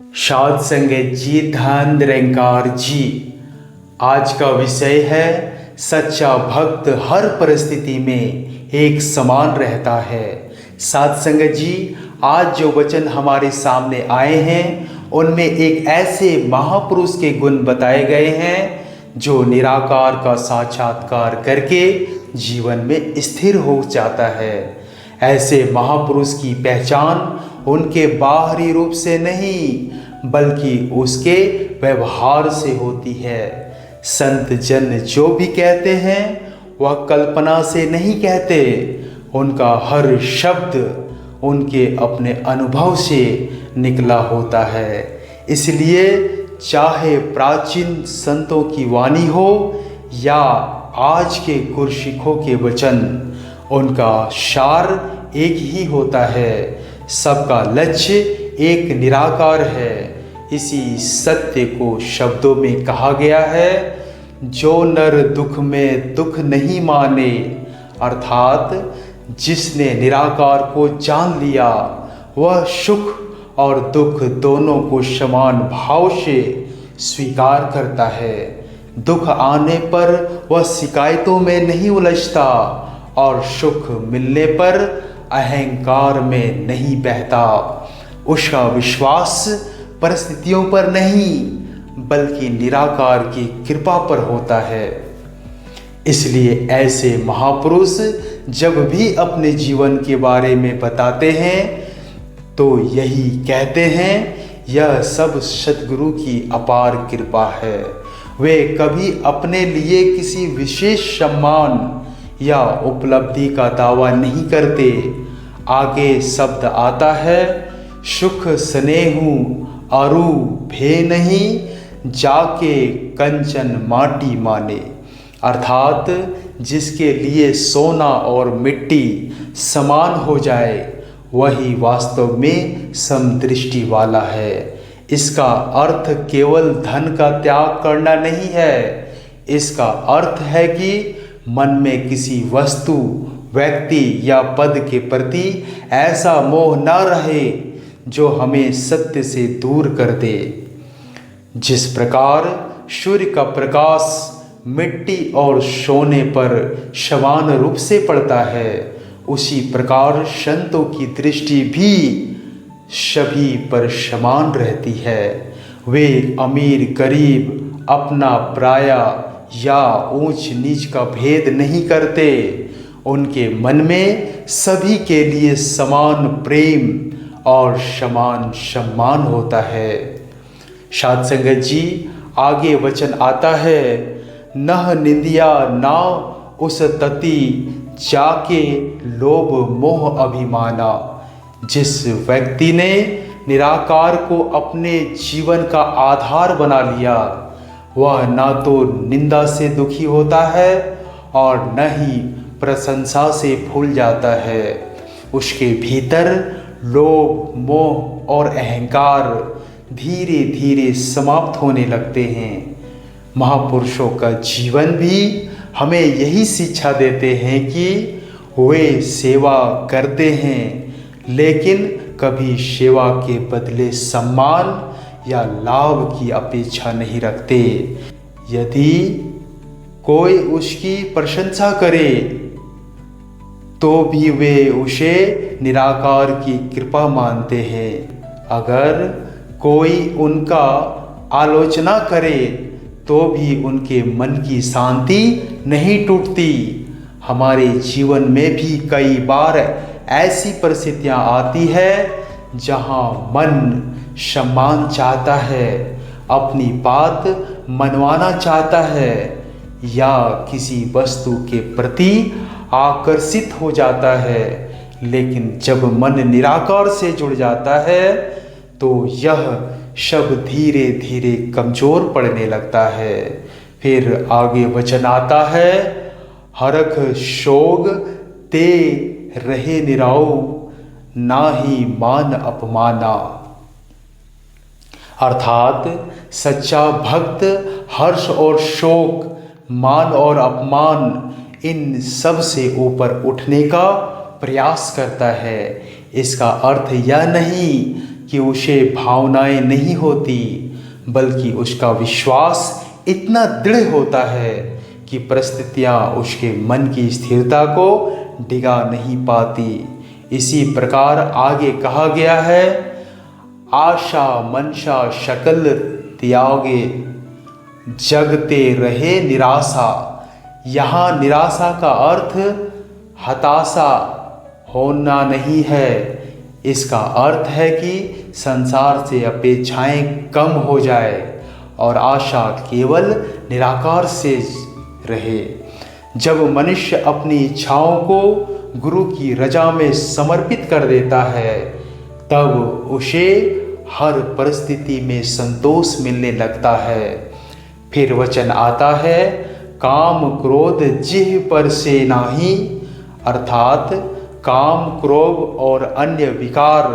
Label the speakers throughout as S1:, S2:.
S1: साध संगत जी, धन निरंकार जी। आज का विषय है सच्चा भक्त हर परिस्थिति में एक समान रहता है। साध संगत जी, आज जो वचन हमारे सामने आए हैं उनमें एक ऐसे महापुरुष के गुण बताए गए हैं जो निराकार का साक्षात्कार करके जीवन में स्थिर हो जाता है। ऐसे महापुरुष की पहचान उनके बाहरी रूप से नहीं बल्कि उसके व्यवहार से होती है। संत जन जो भी कहते हैं वह कल्पना से नहीं कहते, उनका हर शब्द उनके अपने अनुभव से निकला होता है। इसलिए चाहे प्राचीन संतों की वाणी हो या आज के गुरसिखों के वचन, उनका सार एक ही होता है। सबका लक्ष्य एक निराकार है। इसी सत्य को शब्दों में कहा गया है, जो नर दुख में दुख नहीं माने, अर्थात जिसने निराकार को जान लिया वह सुख और दुख दोनों को समान भाव से स्वीकार करता है। दुख आने पर वह शिकायतों में नहीं उलझता और सुख मिलने पर अहंकार में नहीं बहता। उसका विश्वास परिस्थितियों पर नहीं बल्कि निराकार की कृपा पर होता है। इसलिए ऐसे महापुरुष जब भी अपने जीवन के बारे में बताते हैं तो यही कहते हैं, यह सब सद्गुरु की अपार कृपा है। वे कभी अपने लिए किसी विशेष सम्मान या उपलब्धि का दावा नहीं करते। आगे शब्द आता है, सुख स्नेहु अरु भे नहीं, जाके कंचन माटी माने, अर्थात जिसके लिए सोना और मिट्टी समान हो जाए वही वास्तव में समदृष्टि वाला है। इसका अर्थ केवल धन का त्याग करना नहीं है। इसका अर्थ है कि मन में किसी वस्तु, व्यक्ति या पद के प्रति ऐसा मोह न रहे जो हमें सत्य से दूर कर दे। जिस प्रकार सूर्य का प्रकाश मिट्टी और सोने पर समान रूप से पड़ता है, उसी प्रकार संतों की दृष्टि भी सभी पर समान रहती है। वे अमीर गरीब, अपना पराया या ऊंच नीच का भेद नहीं करते। उनके मन में सभी के लिए समान प्रेम और समान सम्मान होता है। साध संगत जी, आगे वचन आता है, नह निंदिया नाव उस तति, जाके लोभ मोह अभिमाना। जिस व्यक्ति ने निराकार को अपने जीवन का आधार बना लिया वह ना तो निंदा से दुखी होता है और न ही प्रशंसा से भूल जाता है। उसके भीतर लोभ मोह और अहंकार धीरे धीरे समाप्त होने लगते हैं। महापुरुषों का जीवन भी हमें यही शिक्षा देते हैं कि वे सेवा करते हैं लेकिन कभी सेवा के बदले सम्मान या लाभ की अपेक्षा नहीं रखते। यदि कोई उसकी प्रशंसा करे तो भी वे उसे निराकार की कृपा मानते हैं। अगर कोई उनका आलोचना करे तो भी उनके मन की शांति नहीं टूटती। हमारे जीवन में भी कई बार ऐसी परिस्थितियां आती है जहां मन सम्मान चाहता है, अपनी बात मनवाना चाहता है या किसी वस्तु के प्रति आकर्षित हो जाता है, लेकिन जब मन निराकार से जुड़ जाता है तो यह सब धीरे धीरे कमजोर पड़ने लगता है। फिर आगे वचन आता है, हरख शोग ते रहे निराऊ, ना ही मान अपमाना। अर्थात सच्चा भक्त हर्ष और शोक, मान और अपमान, इन सब से ऊपर उठने का प्रयास करता है। इसका अर्थ यह नहीं कि उसे भावनाएं नहीं होती, बल्कि उसका विश्वास इतना दृढ़ होता है कि परिस्थितियां उसके मन की स्थिरता को डिगा नहीं पाती। इसी प्रकार आगे कहा गया है, आशा मनशा शकल त्यागे जगते रहे निराशा। यहाँ निराशा का अर्थ हताशा होना नहीं है। इसका अर्थ है कि संसार से अपेक्षाएं कम हो जाए और आशा केवल निराकार से रहे। जब मनुष्य अपनी इच्छाओं को गुरु की रजा में समर्पित कर देता है, तब उसे हर परिस्थिति में संतोष मिलने लगता है। फिर वचन आता है, काम क्रोध जिह् पर से नाही, अर्थात काम क्रोध और अन्य विकार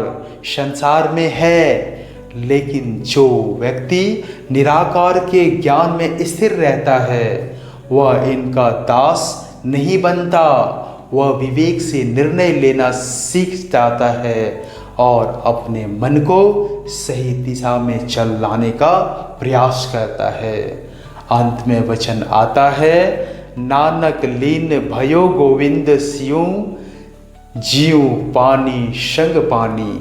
S1: संसार में है, लेकिन जो व्यक्ति निराकार के ज्ञान में स्थिर रहता है वह इनका दास नहीं बनता। वह विवेक से निर्णय लेना सीख जाता है और अपने मन को सही दिशा में चलाने का प्रयास करता है। अंत में वचन आता है, नानक लीन भयो गोविंद सियों, जीव पानी संग पानी।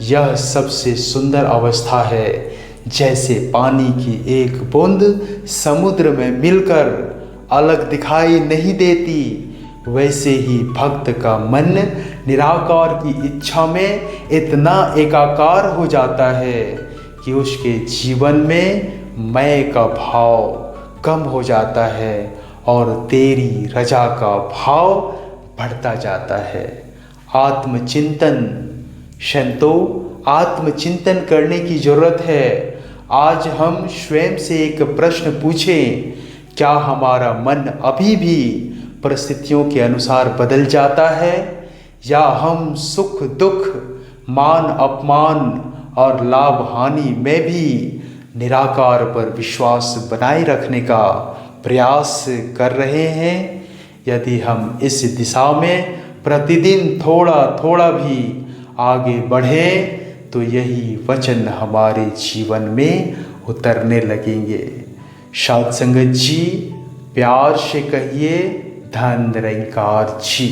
S1: यह सबसे सुंदर अवस्था है। जैसे पानी की एक बूंद समुद्र में मिलकर अलग दिखाई नहीं देती, वैसे ही भक्त का मन निराकार की इच्छा में इतना एकाकार हो जाता है कि उसके जीवन में मैं का भाव कम हो जाता है और तेरी रजा का भाव बढ़ता जाता है। आत्मचिंतन, संतों, आत्मचिंतन करने की जरूरत है। आज हम स्वयं से एक प्रश्न पूछें, क्या हमारा मन अभी भी परिस्थितियों के अनुसार बदल जाता है, या हम सुख दुख, मान अपमान और लाभ हानि में भी निराकार पर विश्वास बनाए रखने का प्रयास कर रहे हैं? यदि हम इस दिशा में प्रतिदिन थोड़ा थोड़ा भी आगे बढ़ें तो यही वचन हमारे जीवन में उतरने लगेंगे। साध संगत जी, प्यार से कहिए धन निरंकार जी।